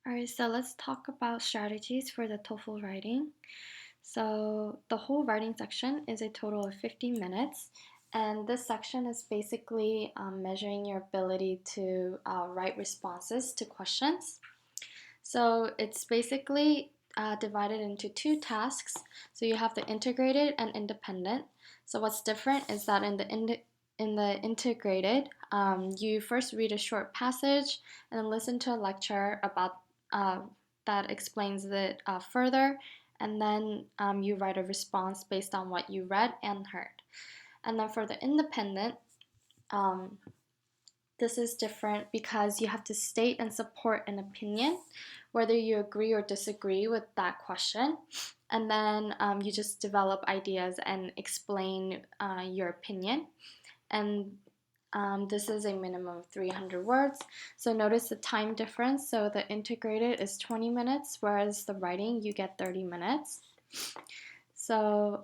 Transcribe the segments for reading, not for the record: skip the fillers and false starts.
Alright, so let's talk about strategies for the TOEFL writing. So the whole writing section is a total of 50 minutes, and this section is basically measuring your ability to write responses to questions. So it's basically divided into two tasks. So you have the integrated and independent. So what's different is that in the integrated, you first read a short passage and then listen to a lecture about that explains it further, and then you write a response based on what you read and heard. And then for the independent, um, this is different because you have to state and support an opinion, whether you agree or disagree with that question. And then you just develop ideas and explain your opinion. And this is a minimum of 300 words. So notice the time difference. So the integrated is 20 minutes, whereas the writing you get 30 minutes. So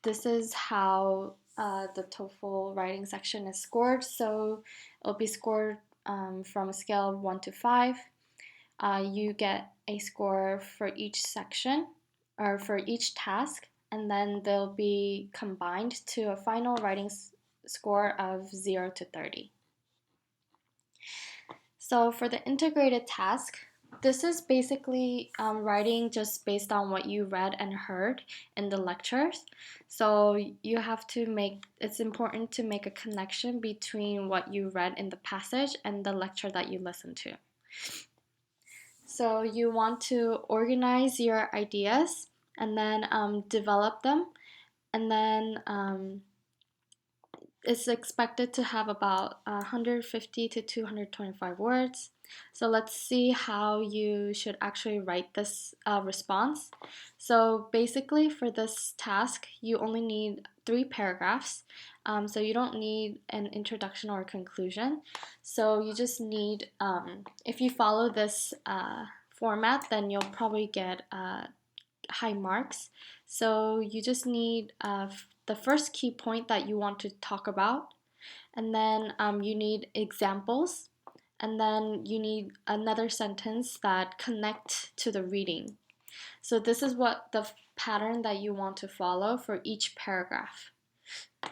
this is how the TOEFL writing section is scored. So it'll be scored from a scale of 1 to 5. You get a score for each section or for each task, and then they'll be combined to a final writing score of 0 to 30. So for the integrated task, this is basically writing just based on what you read and heard in the lectures. So you have to it's important to make a connection between what you read in the passage and the lecture that you listened to. So you want to organize your ideas and then develop them, and then it's expected to have about 150 to 225 words. So let's see how you should actually write this response. So basically for this task, you only need 3 paragraphs. So you don't need an introduction or a conclusion. So you just need, if you follow this format, then you'll probably get high marks. So you just need the first key point that you want to talk about, and then you need examples, and then you need another sentence that connect to the reading. So this is what the pattern that you want to follow for each paragraph.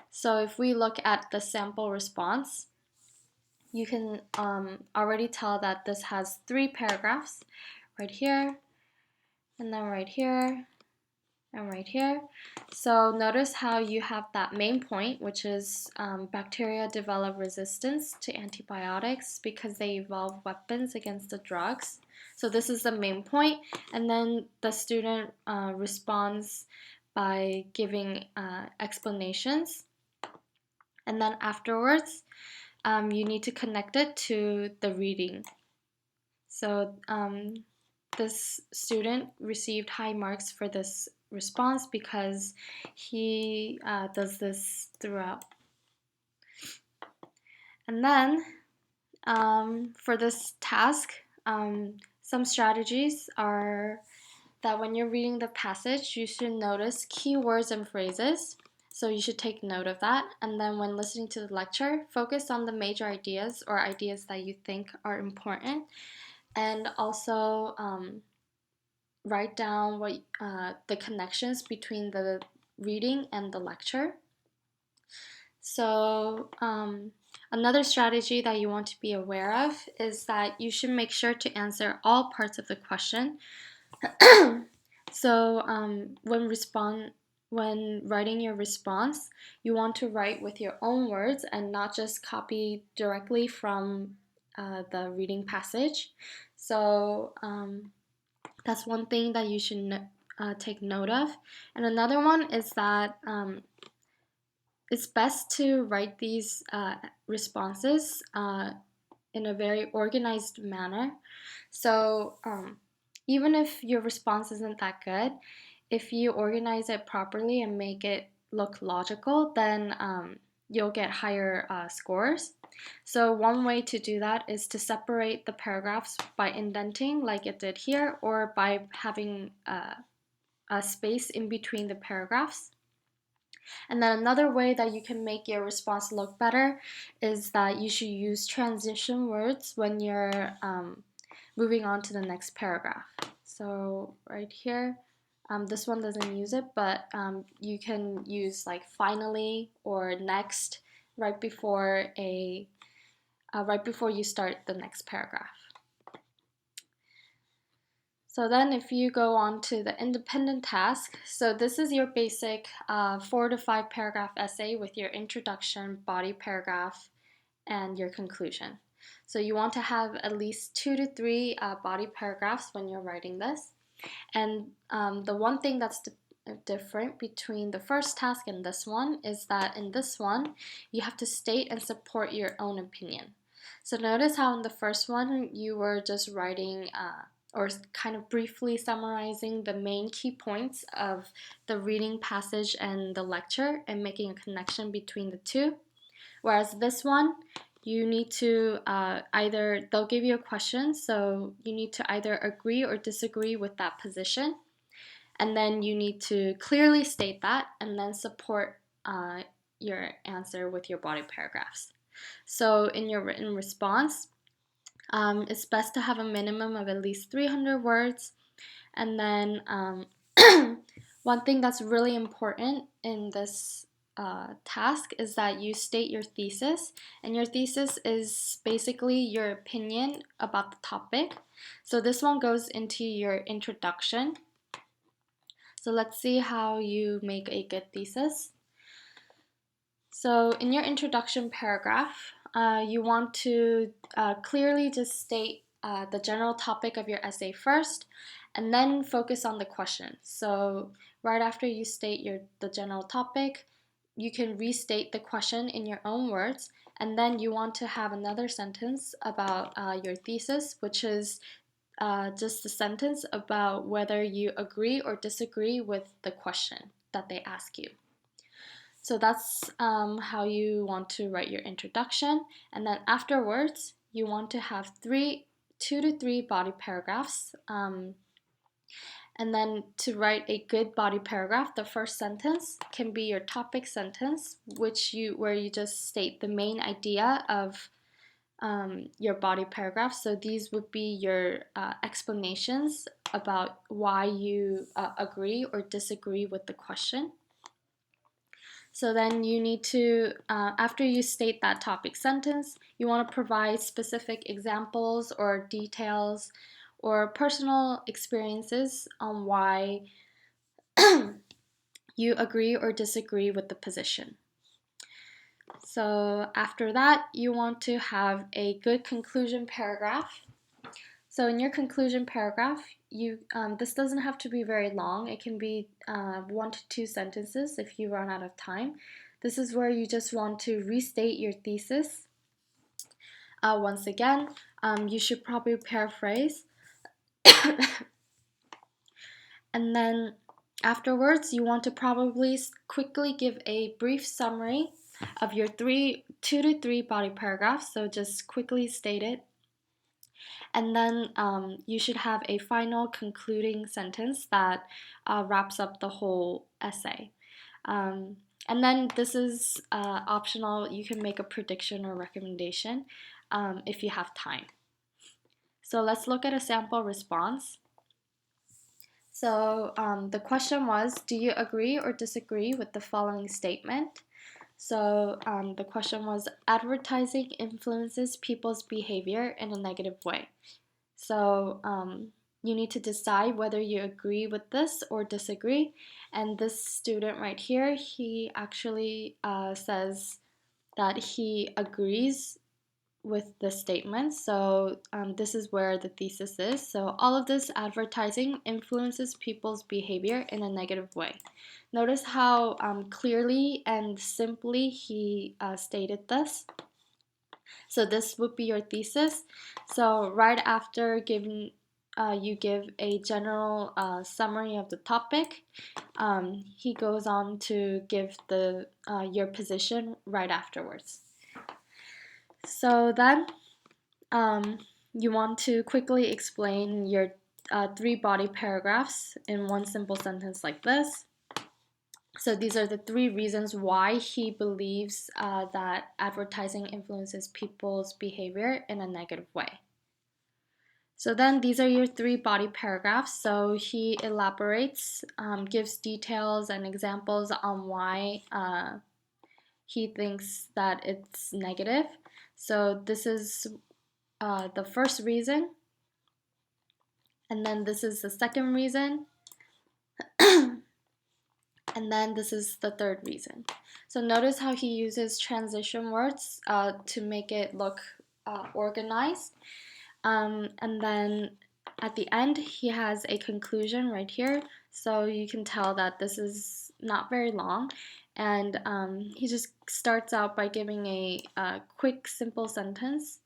So if we look at the sample response, you can already tell that this has 3 paragraphs, right here, and then right here, and right here. So notice how you have that main point, which is bacteria develop resistance to antibiotics because they evolve weapons against the drugs. So this is the main point, and then the student responds by giving explanations. And then afterwards, you need to connect it to the reading. So this student received high marks for this response because he does this throughout. And then for this task, some strategies are that when you're reading the passage, you should notice keywords and phrases. So you should take note of that. And then when listening to the lecture, focus on the major ideas or ideas that you think are important. And also write down what the connections between the reading and the lecture. So another strategy that you want to be aware of is that you should make sure to answer all parts of the question. So when writing your response, you want to write with your own words and not just copy directly from the reading passage. So that's one thing that you should take note of. And another one is that it's best to write these responses in a very organized manner. So even if your response isn't that good, if you organize it properly and make it look logical, then you'll get higher scores. So one way to do that is to separate the paragraphs by indenting like it did here, or by having a space in between the paragraphs. And then another way that you can make your response look better is that you should use transition words when you're moving on to the next paragraph. So right here, this one doesn't use it, but you can use like finally or next right before you start the next paragraph. So then if you go on to the independent task, so this is your basic 4 to 5 paragraph essay with your introduction, body paragraph, and your conclusion. So you want to have at least 2 to 3 body paragraphs when you're writing this. And the one thing that's different between the first task and this one is that in this one, you have to state and support your own opinion. So notice how in the first one, you were just writing or kind of briefly summarizing the main key points of the reading passage and the lecture and making a connection between the two. Whereas this one, you need to they'll give you a question, so you need to either agree or disagree with that position. And then you need to clearly state that and then support your answer with your body paragraphs. So in your written response, it's best to have a minimum of at least 300 words. And then one thing that's really important in this task is that you state your thesis, and your thesis is basically your opinion about the topic. So this one goes into your introduction. So let's see how you make a good thesis. So in your introduction paragraph, you want to clearly just state the general topic of your essay first, and then focus on the question. So right after you state the general topic, you can restate the question in your own words, and then you want to have another sentence about your thesis, which is just a sentence about whether you agree or disagree with the question that they ask you. So that's how you want to write your introduction, and then afterwards you want to have 2 to 3 body paragraphs. And then to write a good body paragraph, the first sentence can be your topic sentence, where you just state the main idea of your body paragraph. So these would be your explanations about why you agree or disagree with the question. So then you need to, after you state that topic sentence, you want to provide specific examples or details or personal experiences on why you agree or disagree with the position. So after that, you want to have a good conclusion paragraph. So in your conclusion paragraph, this doesn't have to be very long. It can be 1 to 2 sentences if you run out of time. This is where you just want to restate your thesis. Once again, you should probably paraphrase. And then afterwards, you want to probably quickly give a brief summary of your 2 to 3 body paragraphs. So just quickly state it. And then you should have a final concluding sentence that wraps up the whole essay. And then this is optional. You can make a prediction or recommendation if you have time. So let's look at a sample response. So the question was, do you agree or disagree with the following statement? So the question was, advertising influences people's behavior in a negative way. So you need to decide whether you agree with this or disagree. And this student right here, he actually says that he agrees with the statement. So this is where the thesis is. So all of this advertising influences people's behavior in a negative way. Notice how clearly and simply he stated this. So this would be your thesis. So right after you give a general summary of the topic, he goes on to give your position right afterwards. So then you want to quickly explain your 3 body paragraphs in one simple sentence like this. So these are the 3 reasons why he believes that advertising influences people's behavior in a negative way. So then these are your 3 body paragraphs. So he elaborates, gives details and examples on why he thinks that it's negative. So this is the first reason, and then this is the second reason, and then this is the third reason. So notice how he uses transition words to make it look organized. And then at the end, he has a conclusion right here. So you can tell that this is not very long. And he just starts out by giving a quick, simple sentence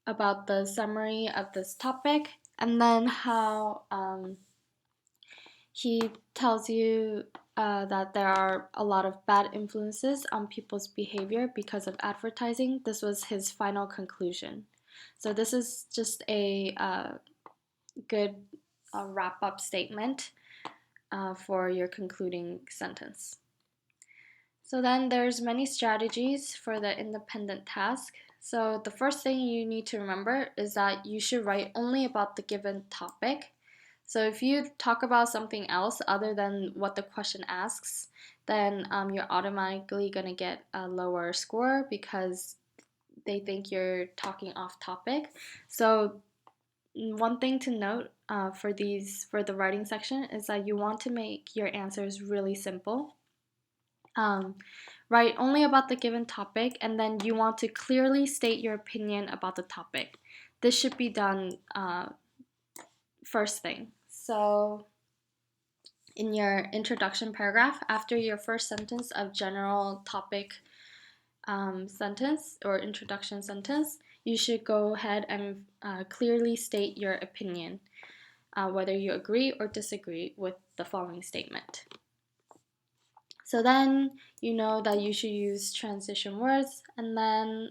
about the summary of this topic, and then how he tells you that there are a lot of bad influences on people's behavior because of advertising. This was his final conclusion. So this is just a good wrap-up statement for your concluding sentence. So then there's many strategies for the independent task. So the first thing you need to remember is that you should write only about the given topic. So if you talk about something else other than what the question asks, then you're automatically going to get a lower score because they think you're talking off topic. So one thing to note for the writing section is that you want to make your answers really simple. Write only about the given topic, and then you want to clearly state your opinion about the topic. This should be done first thing. So in your introduction paragraph, after your first sentence of general topic sentence or introduction sentence, you should go ahead and clearly state your opinion, whether you agree or disagree with the following statement. So then you know that you should use transition words, and then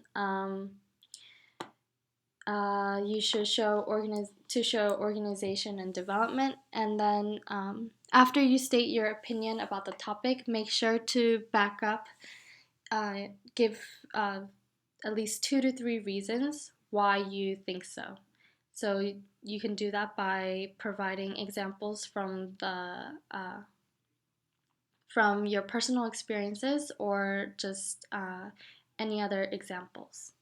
you should show organization and development. And then after you state your opinion about the topic, make sure to back up, give at least 2 to 3 reasons why you think so. So you can do that by providing examples from your personal experiences or just any other examples.